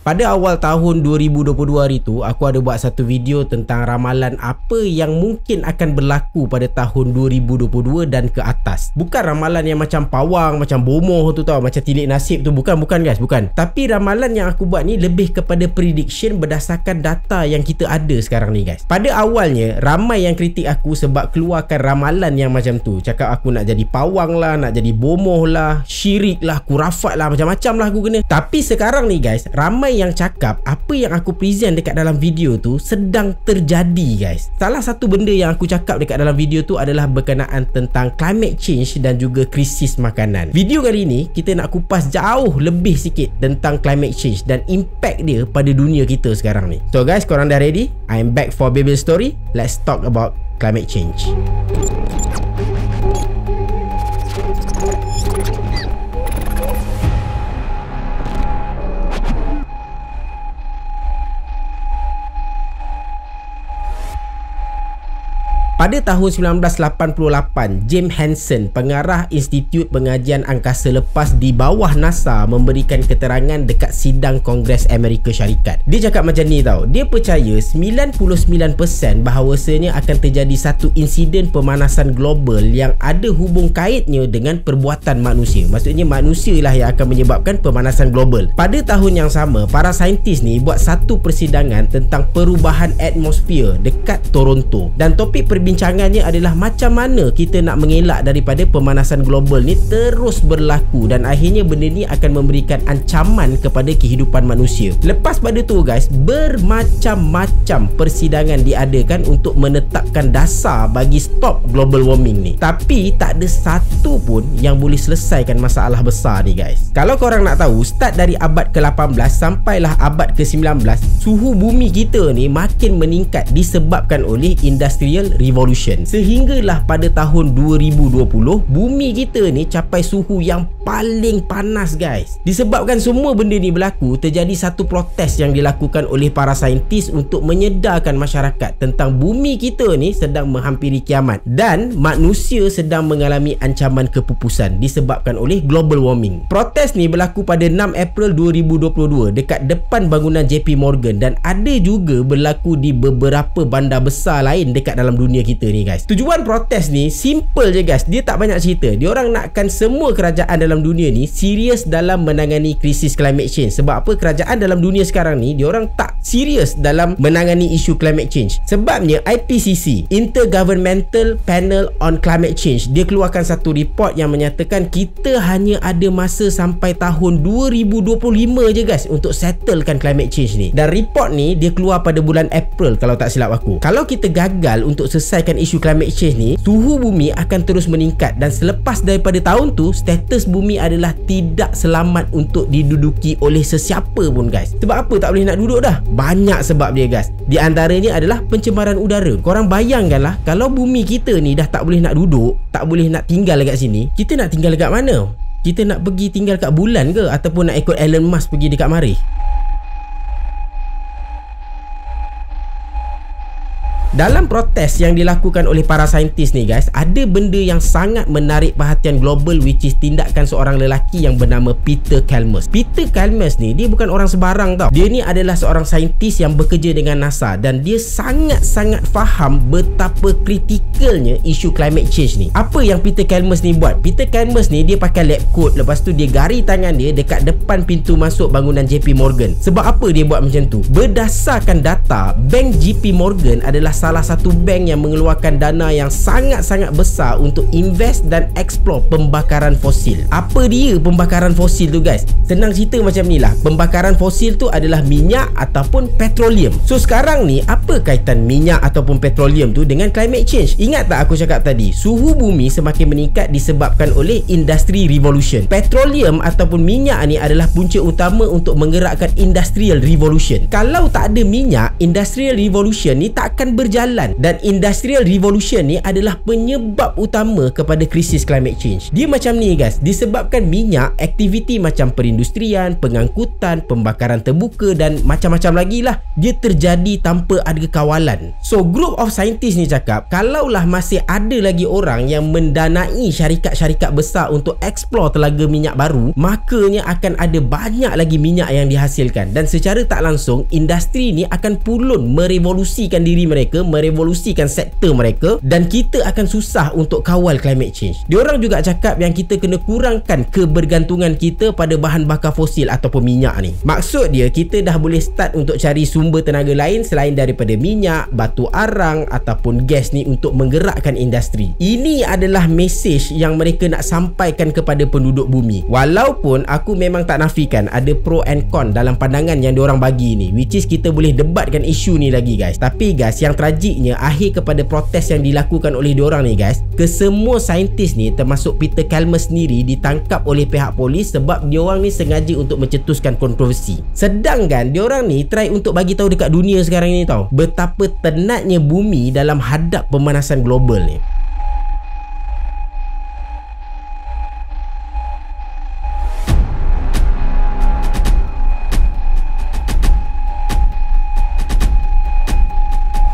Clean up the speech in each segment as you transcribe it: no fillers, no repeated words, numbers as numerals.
Pada awal tahun 2022 hari tu, aku ada buat satu video tentang ramalan apa yang mungkin akan berlaku pada tahun 2022 dan ke atas. Bukan ramalan yang macam pawang, macam bomoh tu tau, macam tilik nasib tu. Bukan guys, bukan. Tapi ramalan yang aku buat ni lebih kepada prediction berdasarkan data yang kita ada sekarang ni guys. Pada awalnya, ramai yang kritik aku sebab keluarkan ramalan yang macam tu. Cakap aku nak jadi pawang lah, nak jadi bomoh lah, syirik lah, kurafat lah, macam-macam lah aku kena. Tapi sekarang ni guys, ramai yang cakap apa yang aku present dekat dalam video tu sedang terjadi guys. Salah satu benda yang aku cakap dekat dalam video tu adalah berkenaan tentang climate change dan juga krisis makanan. Video kali ni kita nak kupas jauh lebih sikit tentang climate change dan impact dia pada dunia kita sekarang ni. So guys, korang dah ready? I'm back for Bible Story. Let's talk about climate change. Pada tahun 1988, James Hansen, pengarah Institut Pengajian Angkasa Lepas di bawah NASA, memberikan keterangan dekat sidang Kongres Amerika Syarikat. Dia cakap macam ni tau. Dia percaya 99% bahawasanya akan terjadi satu insiden pemanasan global yang ada hubung kaitnya dengan perbuatan manusia. Maksudnya manusia lah yang akan menyebabkan pemanasan global. Pada tahun yang sama, para saintis ni buat satu persidangan tentang perubahan atmosfer dekat Toronto. Dan topik perbincangannya adalah macam mana kita nak mengelak daripada pemanasan global ni terus berlaku, dan akhirnya benda ni akan memberikan ancaman kepada kehidupan manusia. Lepas pada tu guys, bermacam-macam persidangan diadakan untuk menetapkan dasar bagi stop global warming ni. Tapi tak ada satu pun yang boleh selesaikan masalah besar ni guys. Kalau korang nak tahu, start dari abad ke-18 sampailah abad ke-19, suhu bumi kita ni makin meningkat disebabkan oleh Industrial Revolution. Sehinggalah pada tahun 2020, bumi kita ni capai suhu yang paling panas guys. Disebabkan semua benda ni berlaku, terjadi satu protes yang dilakukan oleh para saintis untuk menyedarkan masyarakat tentang bumi kita ni sedang menghampiri kiamat dan manusia sedang mengalami ancaman kepupusan disebabkan oleh global warming. Protes ni berlaku pada 6 April 2022 dekat depan bangunan JP Morgan, dan ada juga berlaku di beberapa bandar besar lain dekat dalam dunia kita ni guys. Tujuan protes ni simple je guys. Dia tak banyak cerita. Dia orang nakkan semua kerajaan dalam dunia ni serius dalam menangani krisis climate change. Sebab apa? Kerajaan dalam dunia sekarang ni dia orang tak serius dalam menangani isu climate change. Sebabnya IPCC, Intergovernmental Panel on Climate Change, dia keluarkan satu report yang menyatakan kita hanya ada masa sampai tahun 2025 je guys untuk settlekan climate change ni. Dan report ni dia keluar pada bulan April kalau tak silap aku. Kalau kita gagal untuk selesaikan isu climate change ni, suhu bumi akan terus meningkat, dan selepas daripada tahun tu, status bumi adalah tidak selamat untuk diduduki oleh sesiapa pun guys. Sebab apa tak boleh nak duduk dah? Banyak sebab dia guys. Di antaranya adalah pencemaran udara. Korang bayangkanlah, kalau bumi kita ni dah tak boleh nak duduk, tak boleh nak tinggal dekat sini, kita nak tinggal dekat mana? Kita nak pergi tinggal kat bulan ke? Ataupun nak ikut Elon Musk pergi dekat Marikh? Dalam protes yang dilakukan oleh para saintis ni guys, ada benda yang sangat menarik perhatian global, which is tindakan seorang lelaki yang bernama Peter Kalmus. Peter Kalmus ni dia bukan orang sebarang tau. Dia ni adalah seorang saintis yang bekerja dengan NASA, dan dia sangat-sangat faham betapa kritikalnya isu climate change ni. Apa yang Peter Kalmus ni buat? Peter Kalmus ni dia pakai lab coat, lepas tu dia gari tangan dia dekat depan pintu masuk bangunan JP Morgan. Sebab apa dia buat macam tu? Berdasarkan data, bank JP Morgan adalah salah satu bank yang mengeluarkan dana yang sangat-sangat besar untuk invest dan explore pembakaran fosil. Apa dia pembakaran fosil tu guys? Senang cerita macam ni lah. Pembakaran fosil tu adalah minyak ataupun petroleum. So sekarang ni, apa kaitan minyak ataupun petroleum tu dengan climate change? Ingat tak aku cakap tadi, suhu bumi semakin meningkat disebabkan oleh industri revolution. Petroleum ataupun minyak ni adalah punca utama untuk menggerakkan industrial revolution. Kalau tak ada minyak, industrial revolution ni tak akan berjalan berjalan, dan industrial revolution ni adalah penyebab utama kepada krisis climate change. Dia macam ni guys, disebabkan minyak, aktiviti macam perindustrian, pengangkutan, pembakaran terbuka dan macam-macam lagi lah, dia terjadi tanpa ada kawalan. So group of scientists ni cakap, kalaulah masih ada lagi orang yang mendanai syarikat-syarikat besar untuk explore telaga minyak baru, makanya akan ada banyak lagi minyak yang dihasilkan, dan secara tak langsung industri ni akan pulun merevolusikan diri mereka, merevolusikan sektor mereka, dan kita akan susah untuk kawal climate change. Diorang juga cakap yang kita kena kurangkan kebergantungan kita pada bahan bakar fosil ataupun minyak ni. Maksud dia, kita dah boleh start untuk cari sumber tenaga lain selain daripada minyak, batu arang ataupun gas ni untuk menggerakkan industri. Ini adalah mesej yang mereka nak sampaikan kepada penduduk bumi. Walaupun aku memang tak nafikan ada pro and con dalam pandangan yang diorang bagi ni, which is kita boleh debatkan isu ni lagi guys. Tapi guys, yang tragiknya akhir kepada protes yang dilakukan oleh diorang ni guys, kesemua saintis ni termasuk Peter Kalmer sendiri ditangkap oleh pihak polis sebab diorang ni sengaja untuk mencetuskan kontroversi. Sedangkan diorang ni try untuk bagi tahu dekat dunia sekarang ni tahu betapa tenatnya bumi dalam hadap pemanasan global ni.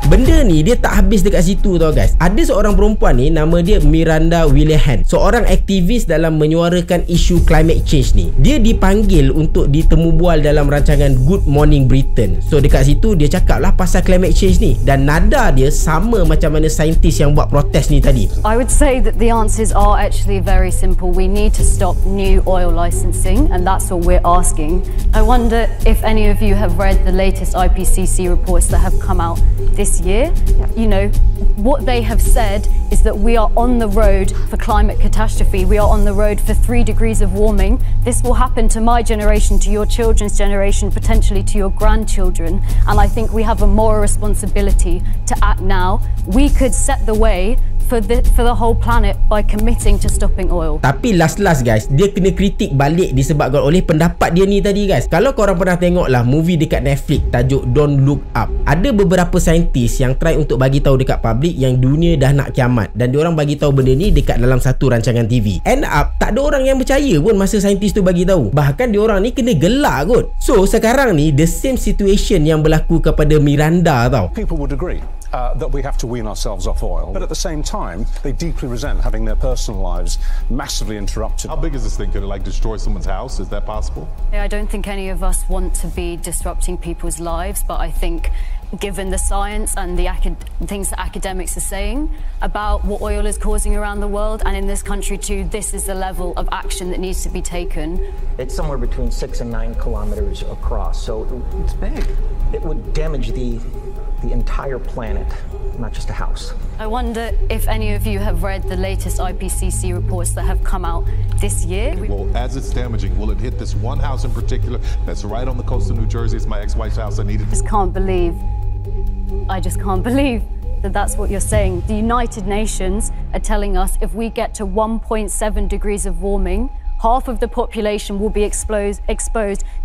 Benda ni dia tak habis dekat situ tau guys. Ada seorang perempuan ni, nama dia Miranda Willehan, seorang aktivis dalam menyuarakan isu climate change ni. Dia dipanggil untuk ditemubual dalam rancangan Good Morning Britain. So dekat situ dia cakap lah pasal climate change ni, dan nada dia sama macam mana saintis yang buat protes ni tadi. I would say that the answers are actually very simple. We need to stop new oil licensing, and that's what we're asking. I wonder if any of you have read the latest IPCC reports that have come out this year. You know, what they have said is that we are on the road for climate catastrophe. We are on the road for 3 degrees of warming. This will happen to my generation, to your children's generation, potentially to your grandchildren. And I think we have a moral responsibility to act now. We could set the way for the whole planet by committing to stopping oil. Tapi last guys, dia kena kritik balik disebabkan oleh pendapat dia ni tadi guys. Kalau korang pernah tengok lah movie dekat Netflix tajuk Don't Look Up, ada beberapa saintis yang try untuk bagi tahu dekat public yang dunia dah nak kiamat, dan diorang bagi tahu benda ni dekat dalam satu rancangan TV. End up tak ada orang yang percaya pun masa saintis tu bagi tahu. Bahkan diorang ni kena gelak kot. So sekarang ni the same situation yang berlaku kepada Miranda tau. People would agree that we have to wean ourselves off oil, but at the same time they deeply resent having their personal lives massively interrupted. How big is this thing? Could it like destroy someone's house? Is that possible? Yeah, I don't think any of us want to be disrupting people's lives, but I think given the science and the things that academics are saying about what oil is causing around the world and in this country too, this is the level of action that needs to be taken. It's somewhere between 6 and 9 kilometers across, so it's big. It would damage the entire planet, not just a house. I wonder if any of you have read the latest IPCC reports that have come out this year. Well, as it's damaging, will it hit this one house in particular that's right on the coast of New Jersey? It's my ex-wife's house. I just can't believe that that's what you're saying. The United Nations are telling us if we get to 1.7 degrees of warming, half of the population will be exposed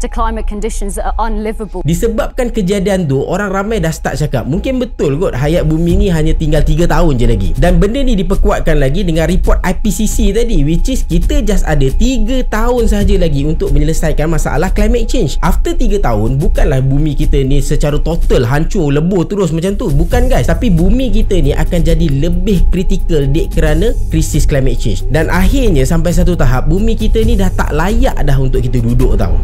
to climate conditions that are unlivable. Disebabkan kejadian tu, orang ramai dah start cakap mungkin betul kot hayat bumi ni hanya tinggal 3 tahun je lagi. Dan benda ni diperkuatkan lagi dengan report IPCC tadi, which is kita just ada 3 tahun sahaja lagi untuk menyelesaikan masalah climate change. After 3 tahun, bukanlah bumi kita ni secara total hancur, lebur terus macam tu. Bukan guys, tapi bumi kita ni akan jadi lebih kritikal dek kerana krisis climate change. Dan akhirnya sampai satu tahap bumi kita ni dah tak layak dah untuk kita duduk tau.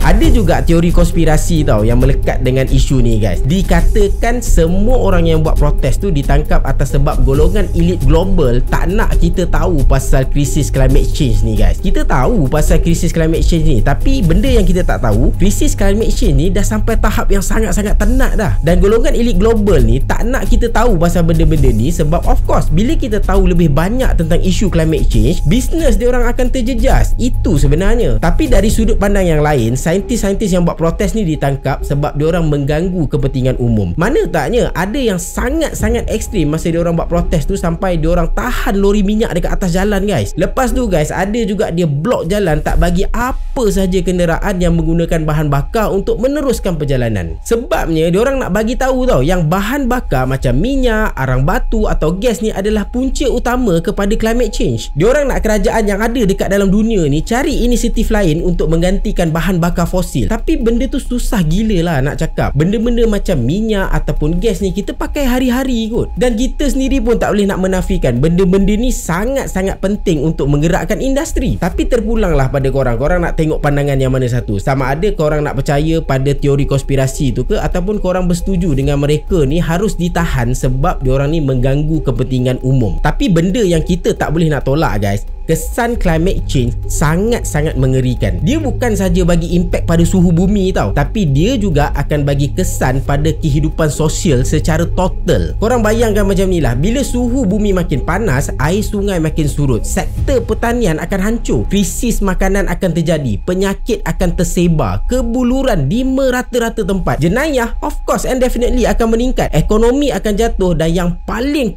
Ada juga teori konspirasi tau yang melekat dengan isu ni guys. Dikatakan semua orang yang buat protes tu ditangkap atas sebab golongan elit global tak nak kita tahu pasal krisis climate change ni guys. Kita tahu pasal krisis climate change ni, tapi benda yang kita tak tahu, krisis climate change ni dah sampai tahap yang sangat-sangat tenat dah. Dan golongan elit global ni tak nak kita tahu pasal benda-benda ni sebab of course bila kita tahu lebih banyak tentang isu climate change, bisnes diorang akan terjejas. Itu sebenarnya. Tapi dari sudut pandang yang lain, saintis-saintis yang buat protes ni ditangkap sebab diorang mengganggu kepentingan umum. Mana taknya ada yang sangat-sangat ekstrim masa diorang buat protes tu sampai diorang tahan lori minyak dekat atas jalan guys. Lepas tu guys, ada juga dia blok jalan, tak bagi apa sahaja kenderaan yang menggunakan bahan bakar untuk meneruskan perjalanan. Sebabnya diorang nak bagi tahu tau yang bahan bakar macam minyak, arang batu atau gas ni adalah punca utama kepada climate change. Diorang nak kerajaan yang ada dekat dalam dunia ni cari inisiatif lain untuk menggantikan bahan bakar fosil. Tapi benda tu susah gila lah nak cakap. Benda-benda macam minyak ataupun gas ni kita pakai hari-hari kot. Dan kita sendiri pun tak boleh nak menafikan benda-benda ni sangat-sangat penting untuk menggerakkan industri. Tapi terpulanglah pada korang. Korang nak tengok pandangan yang mana satu. Sama ada korang nak percaya pada teori konspirasi tu ke, ataupun korang bersetuju dengan mereka ni harus ditahan sebab diorang ni mengganggu kepentingan umum. Tapi benda yang kita tak boleh nak tolak guys, kesan climate change sangat-sangat mengerikan. Dia bukan saja bagi impak pada suhu bumi tau, tapi dia juga akan bagi kesan pada kehidupan sosial secara total. Korang bayangkan macam ni lah, bila suhu bumi makin panas, air sungai makin surut, sektor pertanian akan hancur, krisis makanan akan terjadi, penyakit akan tersebar, kebuluran di merata-rata tempat, jenayah of course and definitely akan meningkat, ekonomi akan jatuh, dan yang paling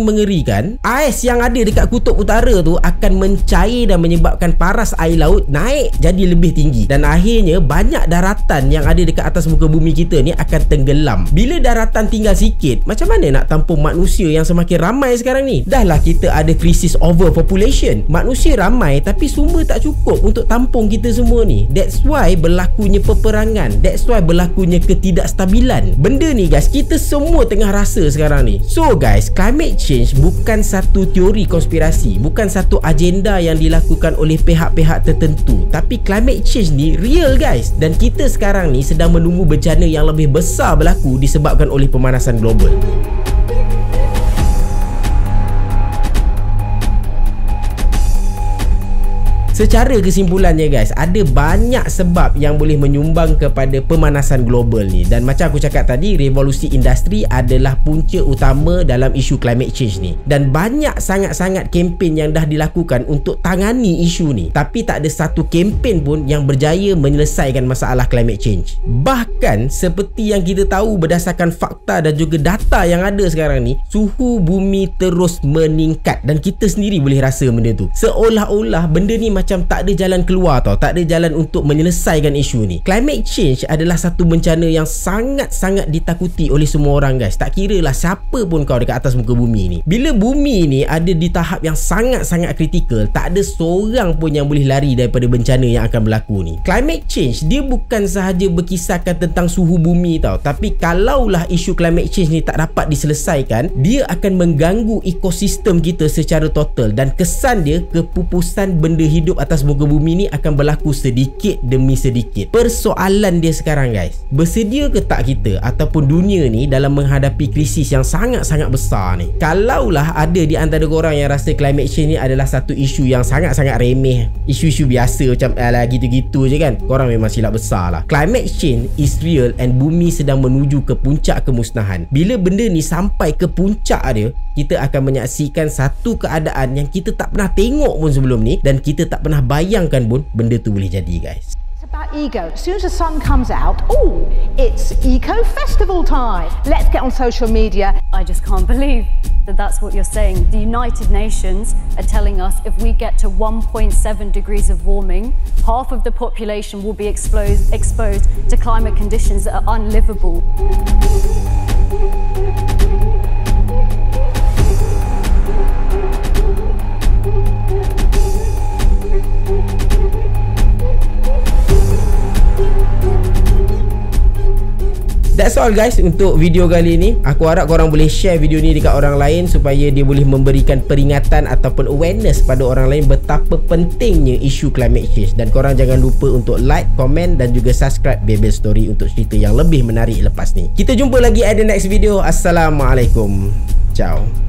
mengerikan, ais yang ada dekat kutub utara tu akan mencair dan menyebabkan paras air laut naik jadi lebih tinggi, dan akhirnya banyak daratan yang ada dekat atas muka bumi kita ni akan tenggelam. Bila daratan tinggal sikit, macam mana nak tampung manusia yang semakin ramai sekarang ni? Dah lah kita ada krisis overpopulation, manusia ramai tapi sumber tak cukup untuk tampung kita semua ni. That's why berlakunya peperangan, that's why berlakunya ketidakstabilan. Benda ni guys, kita semua tengah rasa sekarang ni. So guys, climate change bukan satu teori konspirasi, bukan satu agenda yang dilakukan oleh pihak-pihak tertentu, tapi climate change ni real guys, dan kita sekarang ni sedang menunggu bencana yang lebih besar berlaku disebabkan oleh pemanasan global. Secara kesimpulannya guys, ada banyak sebab yang boleh menyumbang kepada pemanasan global ni. Dan macam aku cakap tadi, revolusi industri adalah punca utama dalam isu climate change ni. Dan banyak sangat-sangat kempen yang dah dilakukan untuk tangani isu ni, tapi tak ada satu kempen pun yang berjaya menyelesaikan masalah climate change. Bahkan seperti yang kita tahu berdasarkan fakta dan juga data yang ada sekarang ni, suhu bumi terus meningkat dan kita sendiri boleh rasa benda tu. Seolah-olah benda ni macam tak ada jalan keluar tau, tak ada jalan untuk menyelesaikan isu ni. Climate change adalah satu bencana yang sangat-sangat ditakuti oleh semua orang guys, tak kira lah siapa pun kau dekat atas muka bumi ni. Bila bumi ni ada di tahap yang sangat-sangat kritikal, tak ada seorang pun yang boleh lari daripada bencana yang akan berlaku ni. Climate change dia bukan sahaja berkisahkan tentang suhu bumi tau, tapi kalaulah isu climate change ni tak dapat diselesaikan, dia akan mengganggu ekosistem kita secara total, dan kesan dia kepupusan benda hidup atas muka bumi ni akan berlaku sedikit demi sedikit. Persoalan dia sekarang guys, bersedia ke tak kita ataupun dunia ni dalam menghadapi krisis yang sangat-sangat besar ni? Kalaulah ada di antara korang yang rasa climate change ni adalah satu isu yang sangat-sangat remeh, isu-isu biasa macam alah gitu-gitu je kan, korang memang silap besar lah. Climate change is real and bumi sedang menuju ke puncak kemusnahan. Bila benda ni sampai ke puncak dia, kita akan menyaksikan satu keadaan yang kita tak pernah tengok pun sebelum ni, dan kita tak pernah bayangkan pun benda tu boleh jadi guys. It's about ego. As soon as the sun comes out, oh, it's eco festival time. Let's get on social media. I just can't believe that that's what you're saying. The United Nations are telling us if we get to 1.7 degrees of warming, half of the population will be exposed to climate conditions that are unlivable. That's all guys untuk video kali ni. Aku harap korang boleh share video ni dekat orang lain supaya dia boleh memberikan peringatan ataupun awareness pada orang lain betapa pentingnya isu climate change. Dan korang jangan lupa untuk like, komen dan juga subscribe Bebel Story untuk cerita yang lebih menarik lepas ni. Kita jumpa lagi at the next video. Assalamualaikum. Ciao.